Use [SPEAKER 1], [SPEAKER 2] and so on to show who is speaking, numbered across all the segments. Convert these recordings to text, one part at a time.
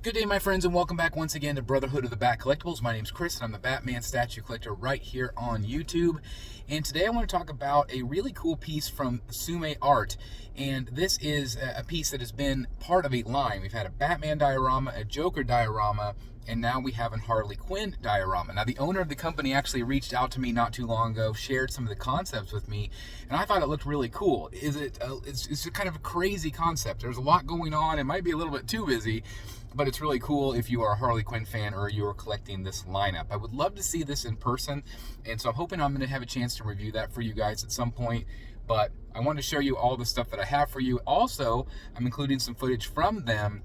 [SPEAKER 1] Good day, my friends, and welcome back once again to Brotherhood of the Bat Collectibles. My name's Chris, and I'm the Batman statue collector right here on YouTube. And today I want to talk about a really cool piece from TSUME Art. And this is a piece that has been part of a line. We've had a Batman diorama, a Joker diorama, and now we have a Harley Quinn diorama. Now, the owner of the company actually reached out to me not too long ago, shared some of the concepts with me, and I thought it looked really cool. It's kind of a crazy concept. There's a lot going on. It might be a little bit too busy, but it's really cool if you are a Harley Quinn fan or you are collecting this lineup. I would love to see this in person, and so I'm hoping I'm going to have a chance to review that for you guys at some point. But I want to show you all the stuff that I have for you. Also, I'm including some footage from them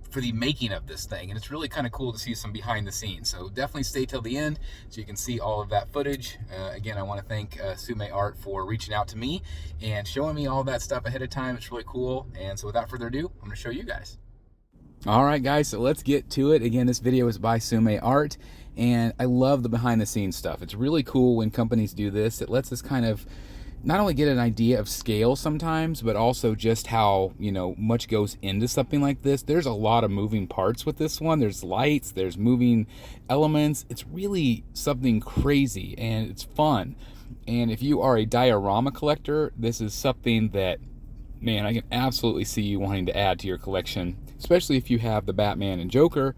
[SPEAKER 1] for the making of this thing, and it's really kind of cool to see some behind the scenes. So definitely stay till the end so you can see all of that footage. Again, I want to thank TSUME Art for reaching out to me and showing me all that stuff ahead of time. It's really cool. And so without further ado, I'm going to show you guys. All right, guys, so let's get to it. Again, this video is by TSUME Art, and I love the behind the scenes stuff. It's really cool when companies do this. It lets us kind of not only get an idea of scale sometimes, but also just how, much goes into something like this. There's a lot of moving parts with this one. There's lights, there's moving elements. It's really something crazy, and it's fun. And if you are a diorama collector, this is something that, man, I can absolutely see you wanting to add to your collection, especially if you have the Batman and Joker.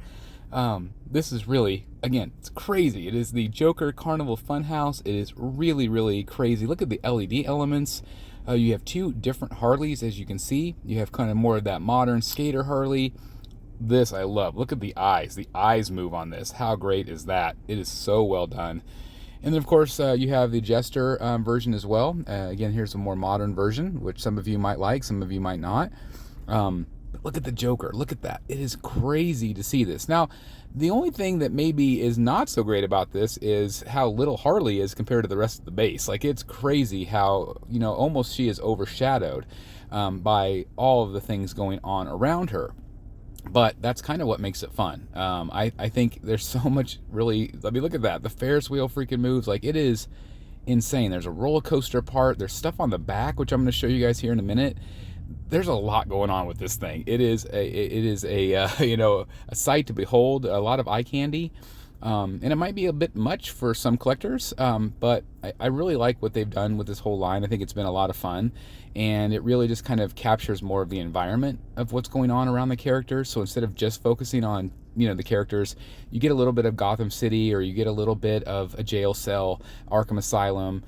[SPEAKER 1] This is really, again, it's crazy. It is the Joker Carnival Funhouse. It is really, really crazy. Look at the LED elements. You have two different Harleys, as you can see. You have kind of more of that modern skater Harley. This I love. Look at the eyes. The eyes move on this. How great is that? It is so well done. And then, of course, you have the Jester version as well. Again, here's a more modern version, which some of you might like, some of you might not. But look at the Joker. Look at that. It is crazy to see this. Now, the only thing that maybe is not so great about this is how little Harley is compared to the rest of the base. Like, it's crazy how, almost she is overshadowed by all of the things going on around her. But that's kind of what makes it fun. I think there's so much really, look at that. The Ferris wheel freaking moves. Like, it is insane. There's a roller coaster part. There's stuff on the back, which I'm going to show you guys here in a minute. There's a lot going on with this thing. It is a sight to behold, a lot of eye candy. And it might be a bit much for some collectors, but I really like what they've done with this whole line. I think it's been a lot of fun, and it really just kind of captures more of the environment of what's going on around the characters. So instead of just focusing on, the characters, you get a little bit of Gotham City, or you get a little bit of a jail cell, Arkham Asylum,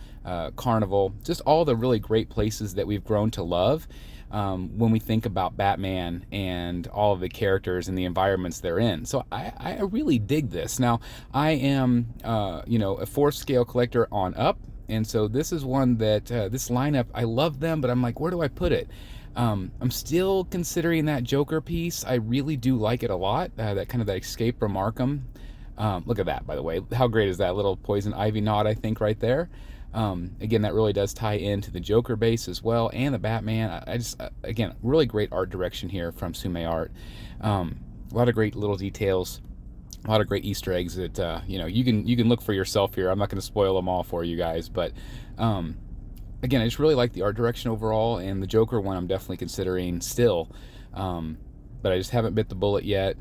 [SPEAKER 1] Carnival, just all the really great places that we've grown to love. When we think about Batman and all of the characters and the environments they're in. So I really dig this. Now, I am, a 4th scale collector on up. And so this is one that, this lineup, I love them, but I'm like, where do I put it? I'm still considering that Joker piece. I really do like it a lot. That kind of that Escape from Arkham. Look at that, by the way. How great is that little poison ivy knot, I think, right there? Again, that really does tie into the Joker base as well, and the Batman. I just, again, really great art direction here from TSUME Art. A lot of great little details, a lot of great Easter eggs that you can look for yourself here. I'm not going to spoil them all for you guys, but again, I just really like the art direction overall, and the Joker one I'm definitely considering still, but I just haven't bit the bullet yet.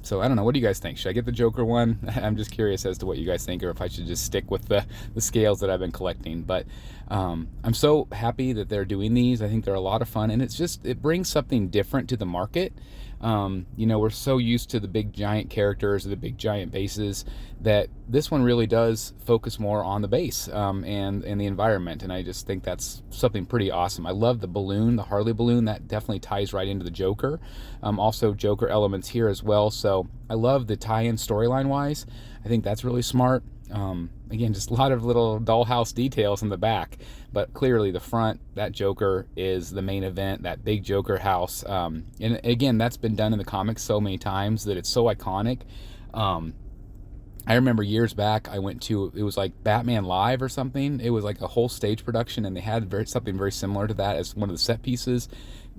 [SPEAKER 1] So I don't know. What do you guys think? Should I get the Joker one? I'm just curious as to what you guys think, or if I should just stick with the scales that I've been collecting. But I'm so happy that they're doing these. I think they're a lot of fun, and it brings something different to the market. We're so used to the big giant characters, the big giant bases, that this one really does focus more on the base and the environment, and I just think that's something pretty awesome. I love the balloon, the Harley balloon. That definitely ties right into the Joker. Also Joker elements here as well, so I love the tie-in storyline wise. I think that's really smart. Again, just a lot of little dollhouse details in the back, but clearly the front, that Joker is the main event, that big Joker house. And again, that's been done in the comics so many times that it's so iconic. I remember years back, I went to, it was like Batman Live or something. It was like a whole stage production, and they had something very similar to that as one of the set pieces.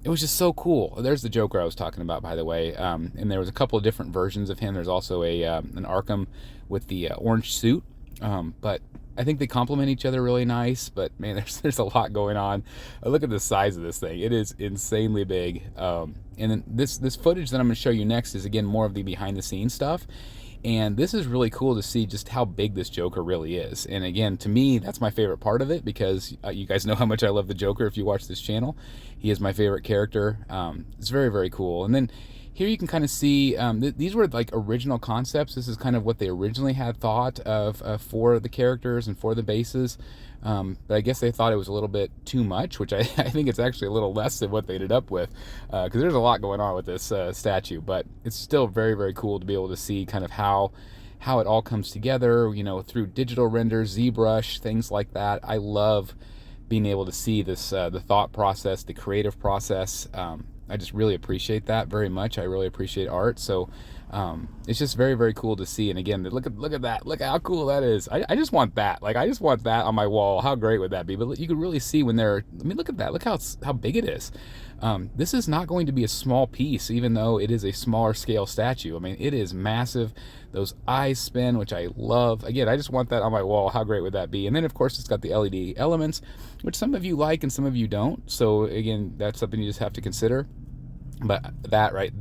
[SPEAKER 1] It was just so cool. There's the Joker I was talking about, by the way. And there was a couple of different versions of him. There's also an Arkham with the orange suit. But I think they complement each other really nice. But man, there's a lot going on. Look at the size of this thing; it is insanely big. And then this footage that I'm going to show you next is again more of the behind the scenes stuff. And this is really cool to see just how big this Joker really is. And again, to me, that's my favorite part of it, because you guys know how much I love the Joker if you watch this channel. He is my favorite character. It's very, very cool. And then here you can kind of see, these were like original concepts. This is kind of what they originally had thought of for the characters and for the bases. But I guess they thought it was a little bit too much, which I think it's actually a little less than what they ended up with, because there's a lot going on with this statue. But it's still very, very cool to be able to see kind of how it all comes together, you know, through digital renders, ZBrush, things like that. I love being able to see this, the thought process, the creative process. I just really appreciate that very much. I really appreciate art. So it's just very, very cool to see. And again, look at that. Look how cool that is. I just want that. Like, I just want that on my wall. How great would that be? But you can really see when they're, I mean, look at that. Look how big it is. This is not going to be a small piece, even though it is a smaller scale statue. I mean, it is massive. Those eyes spin, which I love. Again, I just want that on my wall. How great would that be? And then, of course, it's got the LED elements, which some of you like and some of you don't. So again, that's something you just have to consider. But that right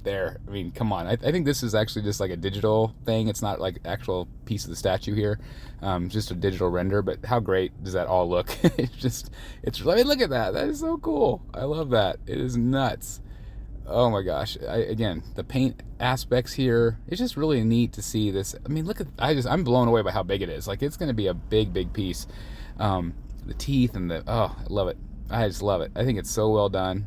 [SPEAKER 1] there, I mean, come on. I think this is actually just like a digital thing. It's not like actual piece of the statue here, just a digital render. But how great does that all look? I mean, look at that. That is so cool. I love that. It is nuts. Oh my gosh. Again, the paint aspects here, it's just really neat to see this. I mean, look at, I'm blown away by how big it is. Like, it's going to be a big, big piece. The teeth and oh, I love it. I just love it. I think it's so well done.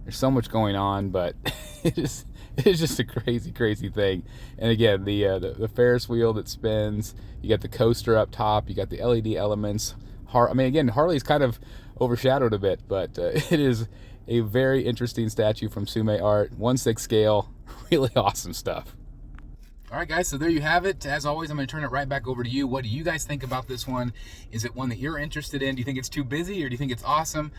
[SPEAKER 1] There's so much going on, but it's just a crazy, crazy thing. And again, the Ferris wheel that spins, you got the coaster up top, you got the LED elements. I mean, again, Harley's kind of overshadowed a bit, but it is a very interesting statue from TSUME Art, 1/6 scale, really awesome stuff. All right, guys, so there you have it. As always, I'm going to turn it right back over to you. What do you guys think about this one? Is it one that you're interested in? Do you think it's too busy, or do you think it's awesome?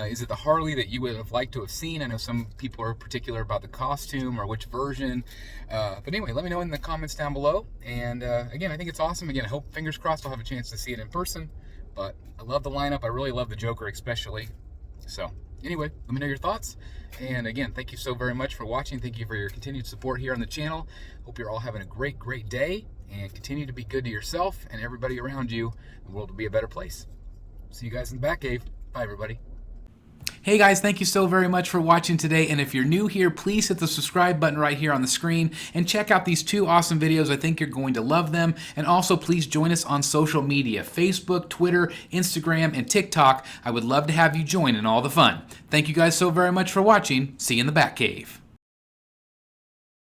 [SPEAKER 1] Is it the Harley that you would have liked to have seen? I know some people are particular about the costume or which version. But anyway, let me know in the comments down below. And again, I think it's awesome. Again, I hope, fingers crossed, I'll have a chance to see it in person. But I love the lineup. I really love the Joker especially. So anyway, let me know your thoughts. And again, thank you so very much for watching. Thank you for your continued support here on the channel. Hope you're all having a great, great day, and continue to be good to yourself and everybody around you. The world will be a better place. See you guys in the Batcave. Bye, everybody. Hey guys, thank you so very much for watching today, and if you're new here, please hit the subscribe button right here on the screen and check out these two awesome videos. I think you're going to love them. And also, please join us on social media: Facebook, Twitter, Instagram, and TikTok. I would love to have you join in all the fun. Thank you guys so very much for watching. See you in the Batcave.